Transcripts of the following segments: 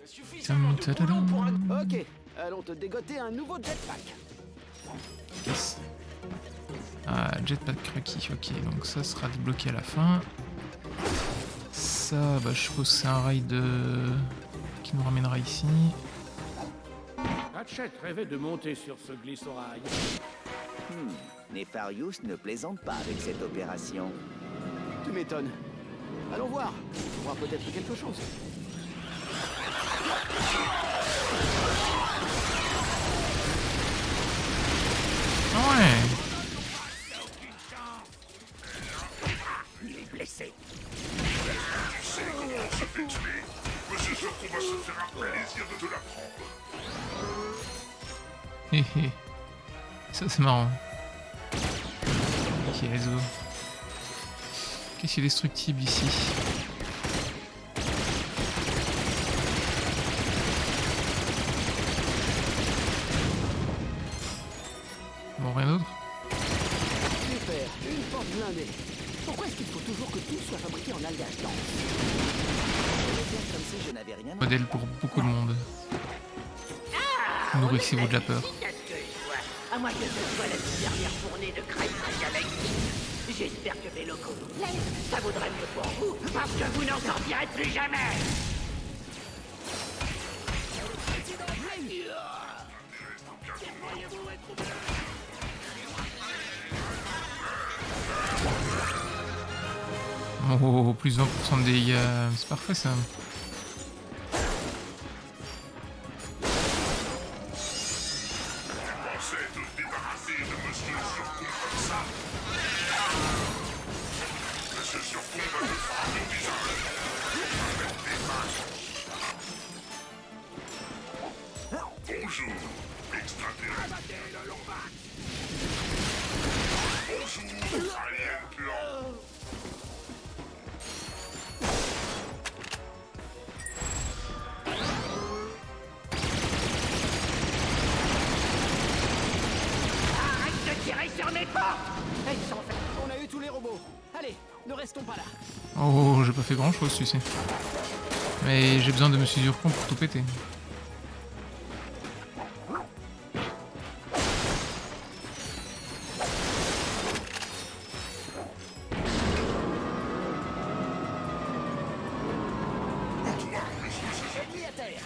Suffisamment de boulot pour un... Ok, allons te dégoter un nouveau jetpack. Yes. Ah, jetpack requis, ok, donc ça sera débloqué à la fin. Ça, bah, je suppose que c'est un raid qui nous ramènera ici. Hatchet rêvait de monter sur ce glissorail. Nefarious ne plaisante pas avec cette opération. Tu m'étonnes. Allons voir, on voit peut-être quelque chose. Ah ouais. Il est blessé. Tu sais comment on se fait tuer. Monsieur Surtout va se faire un plaisir de te l'apprendre. Hé hé. Ça c'est marrant. Ok, let's go. Qu'est-ce qui est destructible ici? Bon, rien d'autre? Super, une porte blindée. Pourquoi est-ce qu'il faut toujours que tout soit fabriqué en alliage dense? Je vais faire comme si je n'avais rien à... Modèle pour beaucoup de monde. Nourrissez-vous de la peur. Qu'est-ce que je vois? À moins que ce soit la dernière fournée de Chrysler Galaxy. J'espère que mes locaux vous plaisent. Ça vaudrait mieux pour vous, parce que vous n'en sortirez plus jamais. Oh, plus 20% de dégâts, c'est parfait ça. Pensez te débarrasser de Monsieur Surtout comme ça. Monsieur Surtout va te frapper au visage. Avec des mains. Bonjour, extraterrestre. Bonjour, alien blanc. Arrête de tirer sur mes portes. Elles sont faites. On a eu tous les robots. Allez, ne restons pas là. Oh, j'ai pas fait grand chose, tu sais. Mais j'ai besoin de Monsieur Zurkon pour tout péter. Ennemi à terre.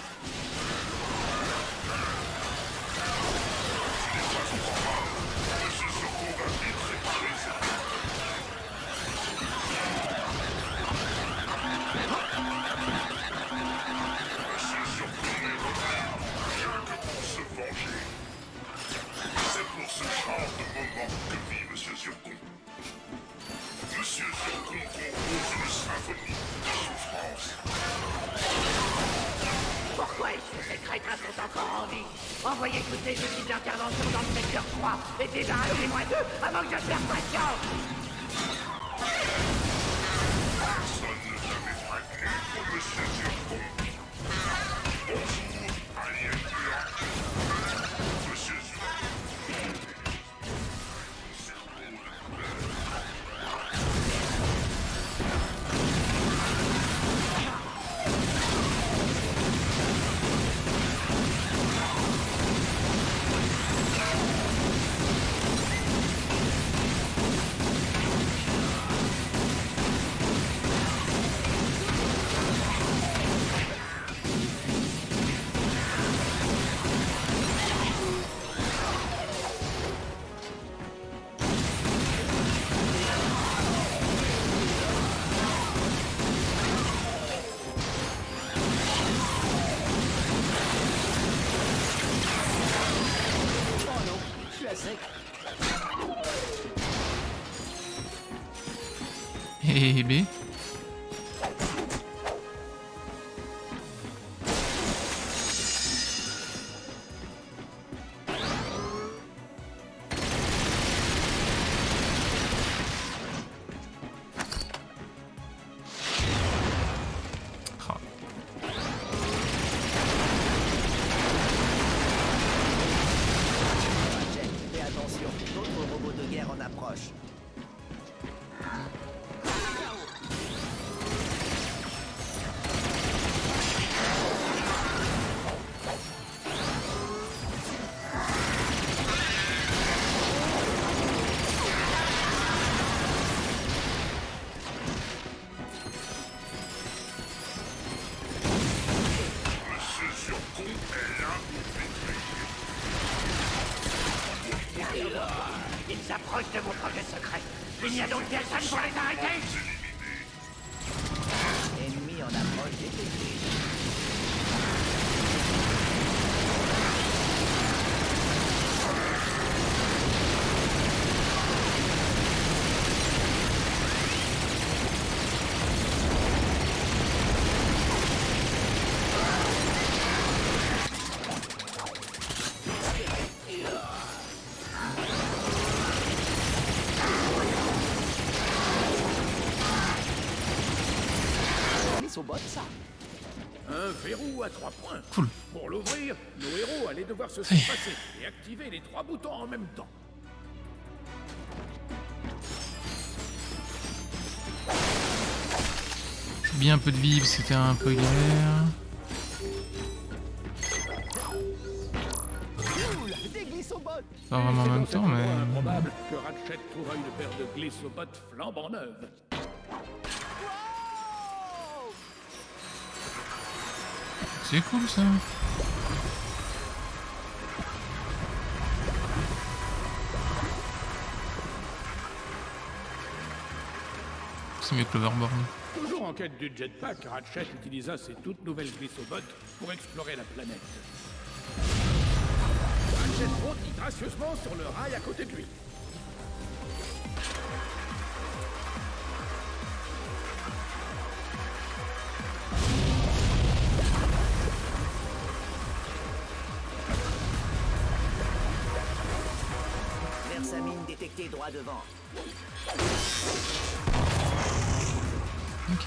Monsieur Surtout va vite réparer cette... Monsieur Surtout est revenu, rien que pour se venger. C'est pour ce genre de moment que vit Monsieur Surcon. Monsieur Surcon compose une symphonie de souffrance. Pourquoi est-ce que ces crétins sont encore en vie? Envoyez toutes les équipes d'intervention dans le secteur 3 et débarrassez-moi d'eux avant que je perde patience. Personne ne t'avait prévenu pour Monsieur Surcon. Bonjour, alien blanc. Monsieur Surcon. Oh non, je suis à sec. Et B. Ah. Jack, fais attention, d'autres robots de guerre en approche. proche de mon projet secret. Il n'y a donc personne pour les arrêter. Ennemi en approche détecté. Glissobot, ça. Un verrou à 3 points. Cool. Pour l'ouvrir, nos héros allaient devoir se passer et activer les 3 boutons en même temps. Bien un peu de vivre, c'était un peu galère. Cool, des Glissobots. Pas vraiment en C'est même dans cet temps, endroit mais... improbable que Ratchet trouva une paire de Glissobots flambant neuves. C'est cool ça. C'est mieux que l'Overborn. Toujours en quête du jetpack, Ratchet utilisa ses toutes nouvelles Glissobots pour explorer la planète. Ratchet bondit gracieusement sur le rail à côté de lui. Versamine détectée droit devant. Ok.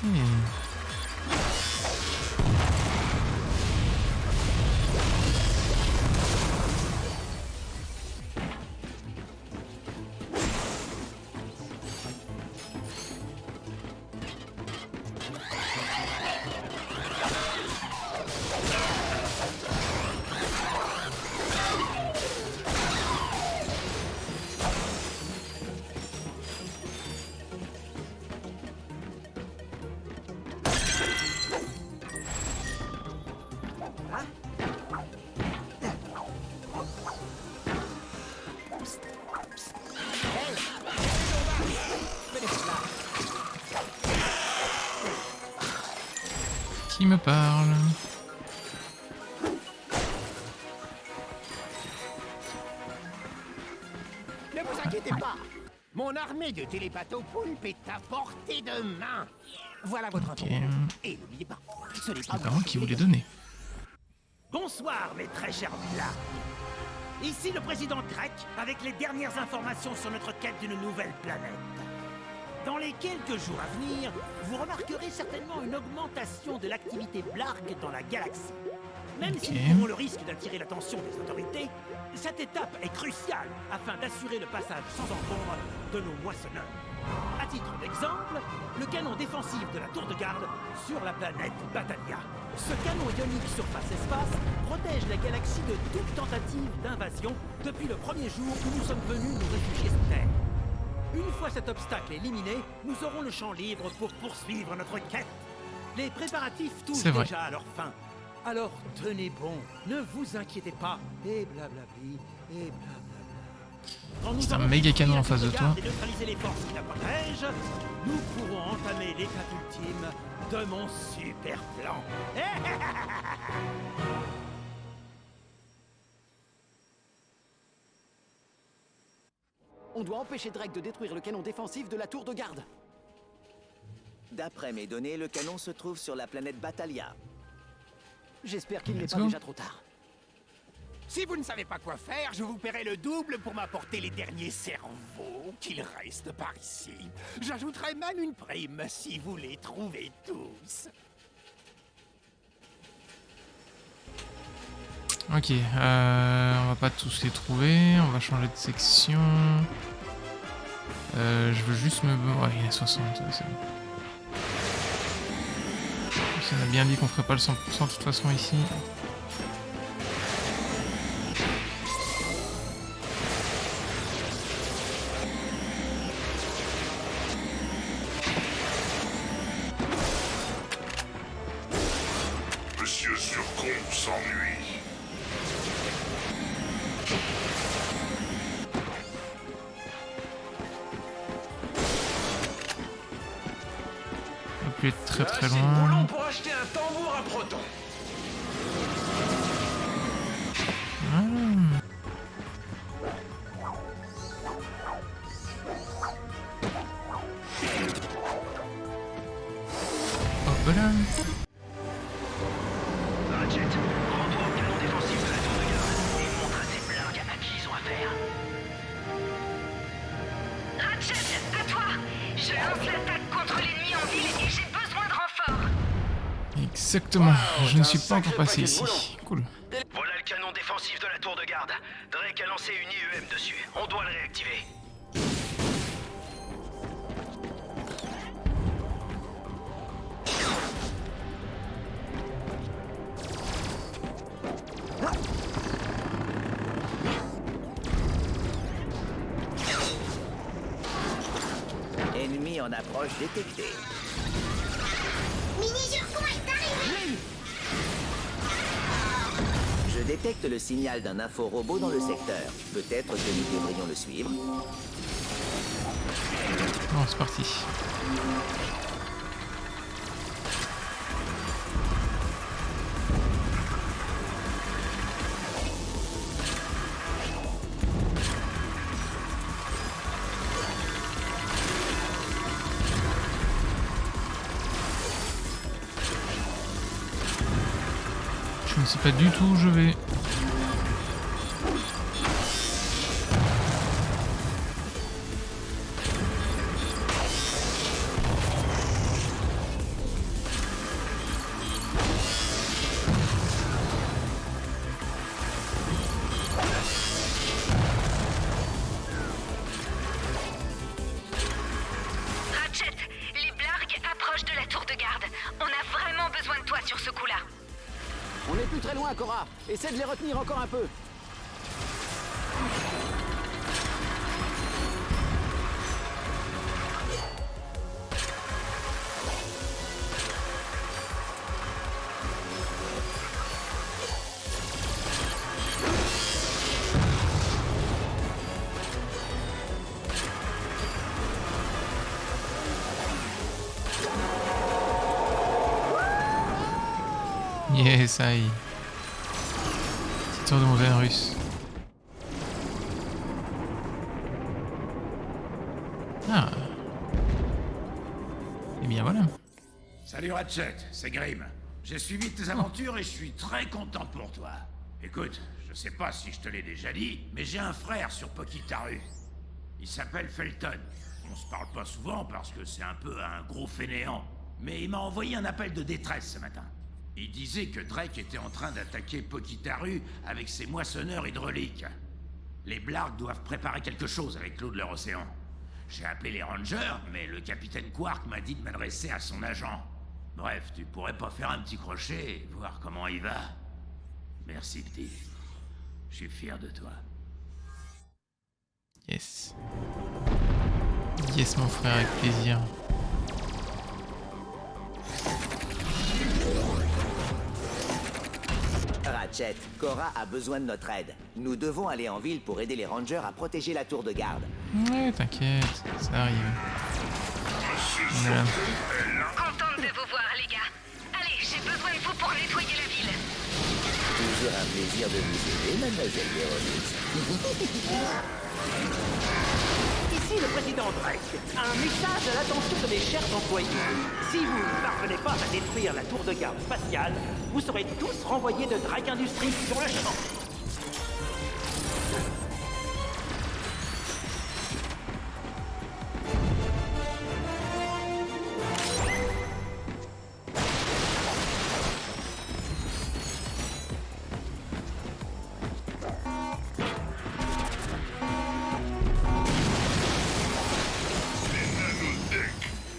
Qui me parle? Ne vous inquiétez pas. Mon armée de télépathopoulpes est à portée de main. Voilà votre Ok. information. Et n'oubliez pas, ce n'est pas C'est pas moi qui vous l'ai donné. Bonsoir, mes très chers blards. Ici le président Drake avec les dernières informations sur notre quête d'une nouvelle planète. Dans les quelques jours à venir, vous remarquerez certainement une augmentation de l'activité Blarg dans la galaxie. Même si nous courons le risque d'attirer l'attention des autorités, cette étape est cruciale afin d'assurer le passage sans encombre de nos moissonneurs. À titre d'exemple, le canon défensif de la tour de garde sur la planète Batalia. Ce canon ionique surface-espace protège la galaxie de toute tentative d'invasion depuis le premier jour où nous sommes venus nous réfugier sur Terre. Une fois cet obstacle éliminé, nous aurons le champ libre pour poursuivre notre quête. Les préparatifs touchent C'est vrai. déjà à leur fin. Alors tenez bon, ne vous inquiétez pas, et blablabli, et blablabla. Quand nous C'est un aurons méga détruit canon la en face de tour toi. garde et neutralisé les forces qui la protègent, nous pourrons entamer l'étape ultime de mon super plan. On doit empêcher Drake de détruire le canon défensif de la tour de garde. D'après mes données, le canon se trouve sur la planète Batalia. J'espère qu'il n'est Let's pas go. déjà trop tard. Si vous ne savez pas quoi faire, je vous paierai le double pour m'apporter les derniers cerveaux qu'il reste par ici. J'ajouterai même une prime si vous les trouvez tous. Ok, on va pas tous les trouver, on va changer de section. Je veux juste me... Ouais, il y en a 60, c'est bon. On a bien dit qu'on ferait pas le 100% de toute façon ici. Monsieur Surcombe s'ennuie. plus être très Là, très c'est le boulon loin. pour acheter un tambour à proton. Voilà. Hop là. Ratchet, rends-toi au canon défensif de la tour de garde et montre à ces blingues à qui ils ont affaire. Ratchet, à toi! Je lance l'attaque contre l'ennemi en ville et j'ai besoin de renfort! Exactement. Je ne t'as suis un pas encore sacré passé paquet de ici. Cool. Voilà le canon défensif de la tour de garde. Drake a lancé une IEM dessus. On doit le réactiver. Ennemi en approche détecté. Mini-Zurkon est arrivé! Je détecte le signal d'un info-robot dans le secteur. Peut-être que nous devrions le suivre. Bon, c'est parti. Je ne sais pas du tout où je vais. Ratchet, les blargues approchent de la tour de garde. On a vraiment besoin de toi sur ce coup-là. On n'est plus très loin, Cora. Essaie de les retenir encore un peu. Yes, aïe. Petite tour de montagne russe. Ah. Et bien voilà. Salut Ratchet, c'est Grim. J'ai suivi tes aventures et je suis très content pour toi. Écoute, je sais pas si je te l'ai déjà dit, mais j'ai un frère sur Pokitaru. Il s'appelle Felton. On se parle pas souvent parce que c'est un peu un gros fainéant. Mais il m'a envoyé un appel de détresse ce matin. Il disait que Drake était en train d'attaquer Pokitaru avec ses moissonneurs hydrauliques. Les Blargs doivent préparer quelque chose avec l'eau de leur océan. J'ai appelé les Rangers, mais le capitaine Quark m'a dit de m'adresser à son agent. Bref, tu pourrais pas faire un petit crochet et voir comment il va? Merci, petit. Je suis fier de toi. Yes. Yes, mon frère, avec plaisir. Ratchet, Cora a besoin de notre aide. Nous devons aller en ville pour aider les Rangers à protéger la tour de garde. Ouais, t'inquiète, ça arrive. Voilà. Contente de vous voir, les gars. Allez, j'ai besoin de vous pour nettoyer la ville. Toujours un plaisir de vous aider, mademoiselle Véronise. Ici le président Drake. Un message à l'attention de mes chers employés. Si vous ne parvenez pas à détruire la tour de garde spatiale, vous serez tous renvoyés de Drake Industries sur le champ.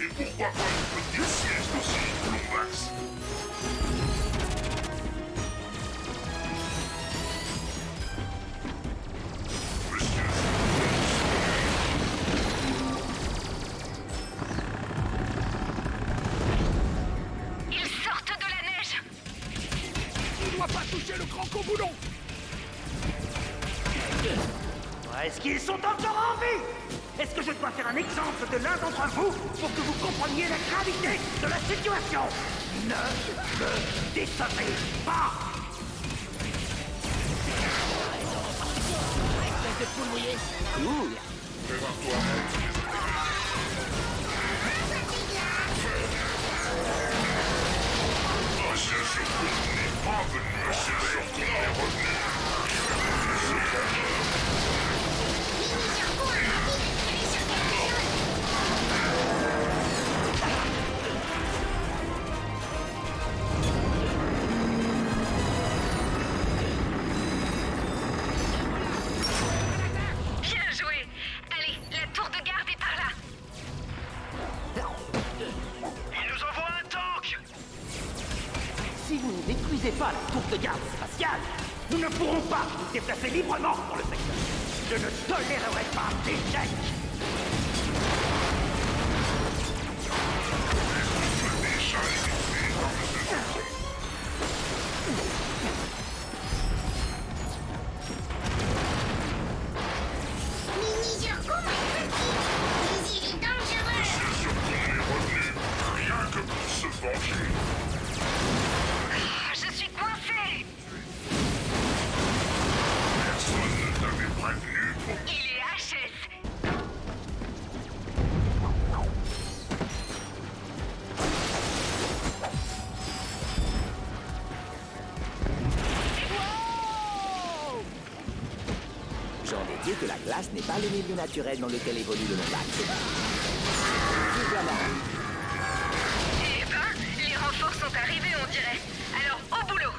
Et pourquoi pas un petit siège aussi, Lombax? Monsieur, Ils sortent de la neige. Tu dois pas toucher le grand boulon. Est-ce qu'ils sont encore en vie? Est-ce que je dois faire un exemple de l'un d'entre vous pour que vous compreniez la gravité de la situation? Ne me décevez pas! Espèce de poule mouillée. Cool. Monsieur Surcoût n'est pas venu. Monsieur Surcoût est revenu. Bien joué. Allez, la tour de garde est par là. Il nous envoie un tank! Si vous ne détruisez pas la tour de garde spatiale, Nous ne pourrons pas nous déplacer librement dans le secteur. Je ne tolérerai pas d'échec. Mini-Zurkon est petit, mais il est dangereux. Monsieur Surcoût est revenu. Rien que pour se venger. Je suis coincée. Personne ne t'avait prévenu pour... Il est HS. J'en déduis que la glace n'est pas le milieu naturel dans lequel évolue le Lombax. Eh ben, les renforts sont arrivés, on dirait. Alors, au boulot.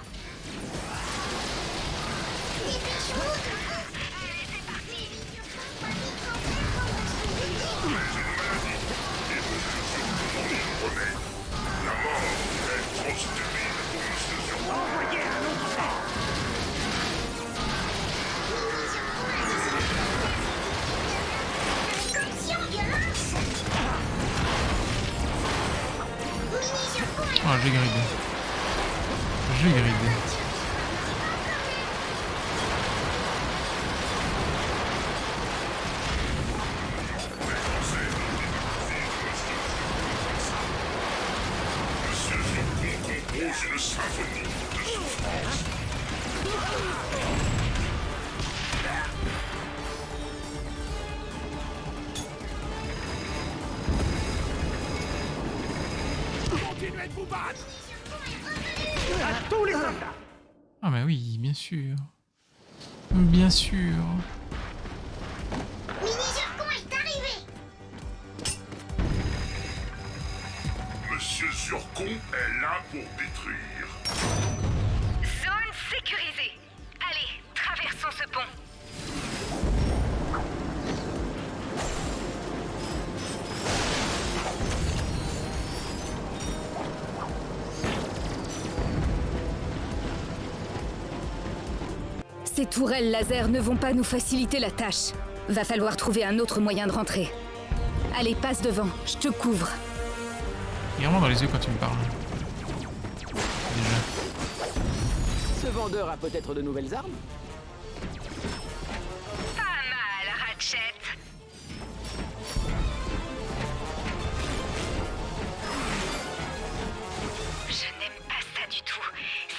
Allez, c'est parti. La mort est trop stupide pour Monsieur Surcoût. Envoyez un autre tank! Ah, j'ai gridé. J'ai gridé. Monsieur Surcoût compose une symphonie de souffrance. Continuez de vous battre. À tous les soldats! Ah bah oui, bien sûr. Bien sûr. Mini-Zurkon est arrivé. Monsieur Surcoût est là pour détruire. Zone sécurisée. Allez, traversons ce pont. Ces tourelles laser ne vont pas nous faciliter la tâche. Va falloir trouver un autre moyen de rentrer. Allez, passe devant, je te couvre. Regarde-moi dans les yeux quand tu me parles. Déjà. ce vendeur a peut-être de nouvelles armes? Pas mal, Ratchet. Je n'aime pas ça du tout.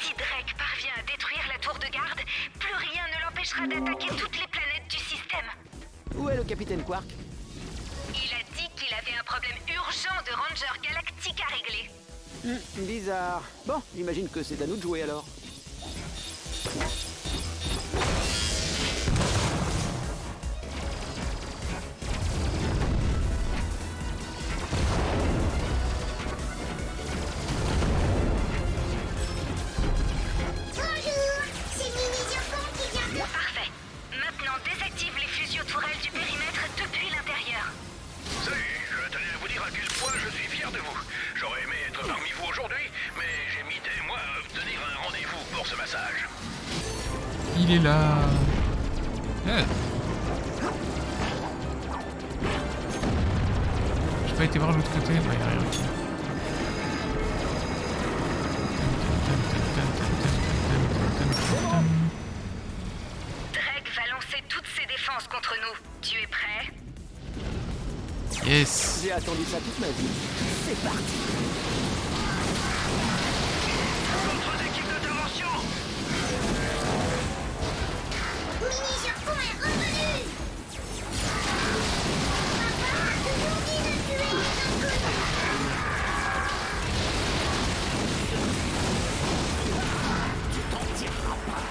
Si Drake parvient à détruire la tour de garde, plus rien ne l'empêchera d'attaquer toutes les planètes du système. Où est le capitaine Quark? Il a dit qu'il avait un problème urgent de Ranger Galactique à régler. Bizarre. Bon, j'imagine que c'est à nous de jouer alors. Bonjour, c'est Mini-Zurkon qui vient. Parfait. Maintenant, désactive les fusiotourelles du périmètre depuis l'intérieur. Salut, je tenais à vous dire à quel point je suis fier de vous. J'aurais aimé être parmi vous aujourd'hui, mais j'ai mis des mois à obtenir un rendez-vous pour ce massage. Il est là. J'ai pas été voir l'autre côté. Ouais, y a rien. Drake va lancer toutes ses défenses défense contre nous. Tu es prêt? Yes. J'ai attendu ça toute ma vie. C'est parti. D'autres équipes d'intervention. Mini-Zurkon est revenu. Papa a toujours dit de tuer les inconnus. Tu t'en tireras pas.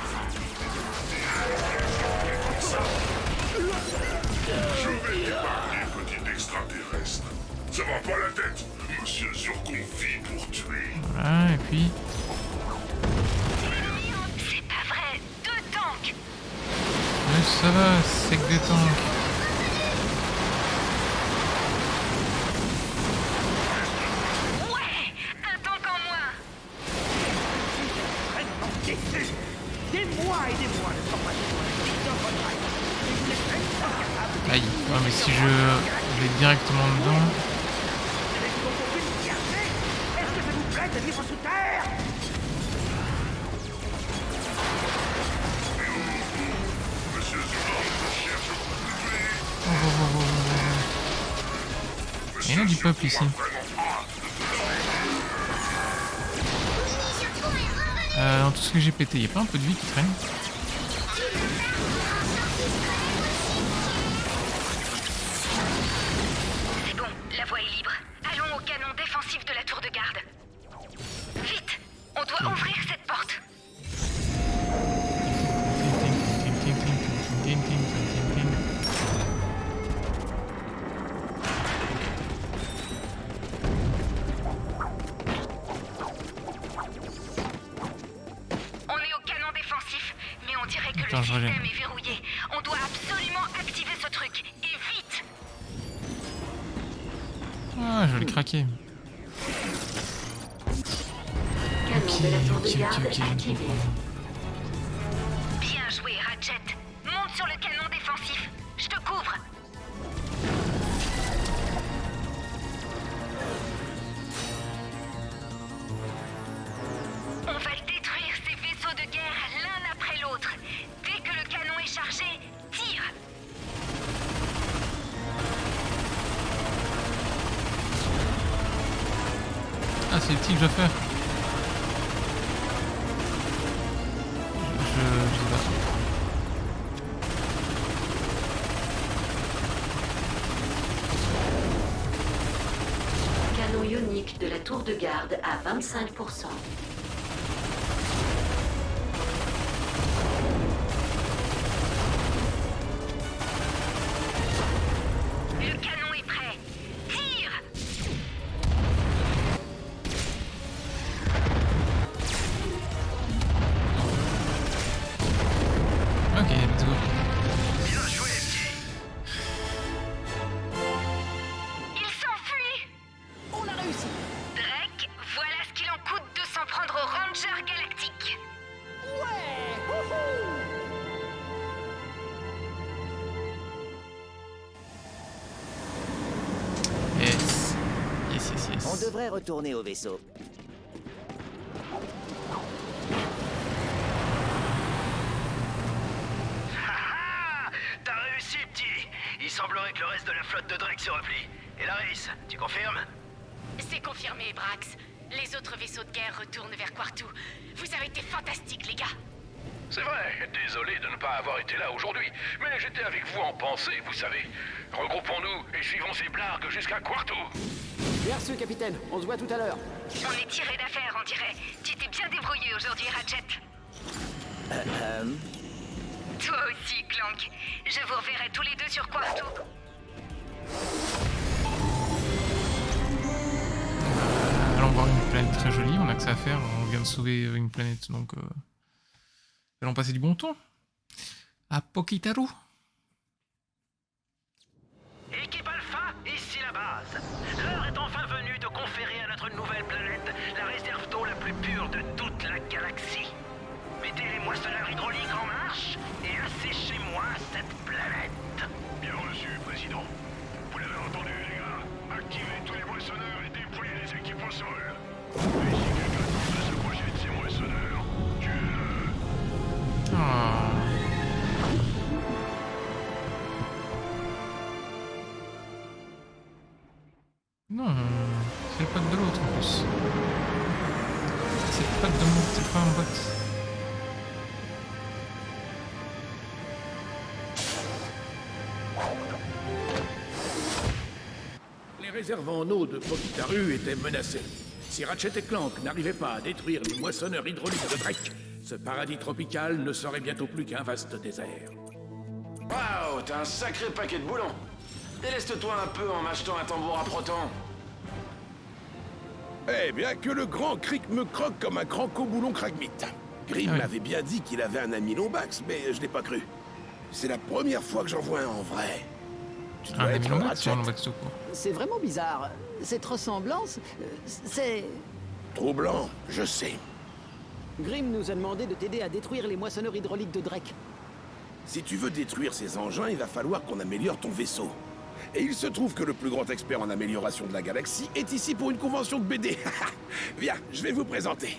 Je vais t'épargner, petit extraterrestre. Ça va pas la tête. Monsieur Zurkon vit pour tuer. Voilà, et puis... C'est pas vrai. 2 tanks. Ouais, ça va, c'est que des tanks. Ouais, un tank en moins. Extrêmement déçu. Des mois et des mois de formation dans votre aide. Et vous n'êtes même pas capable. Aïe, ouais, mais si je vais directement dedans... Avez-vous donc aucune fierté? Est-ce que ça vous plaît de vivre sous terre? Monsieur Zurkon cherche à vous tuer. Il y en a du peuple ici. Dans tout ce que j'ai pété, y a pas un peu de vie qui traîne? C'est bon, la voie est libre. Allons au canon défensif de la tour de garde. Vite, on doit ouvrir cette porte. On est au canon défensif, mais on dirait que Attends, le je système reviens. est verrouillé. On doit absolument activer ce truc. Et vite! Ah, je vais le craquer. Ok, je ne comprends. Bien joué, Ratchet. Monte sur le canon défensif. Je te couvre. On va détruire ces vaisseaux de guerre l'un après l'autre. Dès que le canon est chargé, tire. Ah, c'est le petit que je dois faire. Je sais pas. Canon ionique de la tour de garde à 25%. Le canon est prêt. Tire. Ok, let's go. Bien joué, petit. Il s'enfuit. On a réussi. Drake, voilà ce qu'il en coûte de s'en prendre au Ranger Galactique. Ouais. Wouhou. Yes. Yes, yes, yes. On devrait retourner au vaisseau. T'as réussi, petit. Il semblerait que le reste de la flotte de Drake se replie. Et Laris, tu confirmes? C'est confirmé, Brax. Les autres vaisseaux de guerre retournent vers Quartu. Vous avez été fantastiques, les gars. C'est vrai, désolé de ne pas avoir été là aujourd'hui, mais j'étais avec vous en pensée, vous savez. Regroupons-nous et suivons ces blargues jusqu'à Quartu. Bien reçu, capitaine. On se voit tout à l'heure. On est tiré d'affaire, on dirait. Tu t'es bien débrouillé aujourd'hui, Ratchet. Toi aussi, Clank. Je vous reverrai tous les deux sur Quartu. Allons voir une planète très jolie, on a que ça à faire, on vient de sauver une planète, donc allons passer du bon temps. À Pokitaru. Équipe Alpha, ici la base. L'heure est enfin venue de conférer à notre nouvelle planète la réserve d'eau la plus pure de toute la galaxie. Mettez les moissonneurs hydrauliques en marche et asséchez-moi cette planète. Bien reçu, président. Vous l'avez entendu, les gars. Activez tous les moissonneurs et déployez les équipes au sol. Et si quelqu'un tente de s'approcher de ces moissonneurs, tuez-le. Ah. plus. C'est pas de mon, c'est pas un bot. Les réserves en eau de Pokitaru étaient menacées. Si Ratchet et Clank n'arrivaient pas à détruire les moissonneurs hydrauliques de Drake, ce paradis tropical ne serait bientôt plus qu'un vaste désert. Waouh, t'as un sacré paquet de boulons. Déleste-toi un peu en m'achetant un tambour à proton. Eh bien que le grand Crick me croque comme un cranco-boulon Kragmite. Grim m'avait bien dit qu'il avait un ami Lombax, mais je l'ai pas cru. C'est la première fois que j'en vois un en vrai. Tu dois être le Ratchet. C'est vraiment bizarre. Cette ressemblance, c'est... Troublant, je sais. Grim nous a demandé de t'aider à détruire les moissonneurs hydrauliques de Drake. Si tu veux détruire ces engins, il va falloir qu'on améliore ton vaisseau. Et il se trouve que le plus grand expert en amélioration de la galaxie est ici pour une convention de BD. Viens, je vais vous présenter.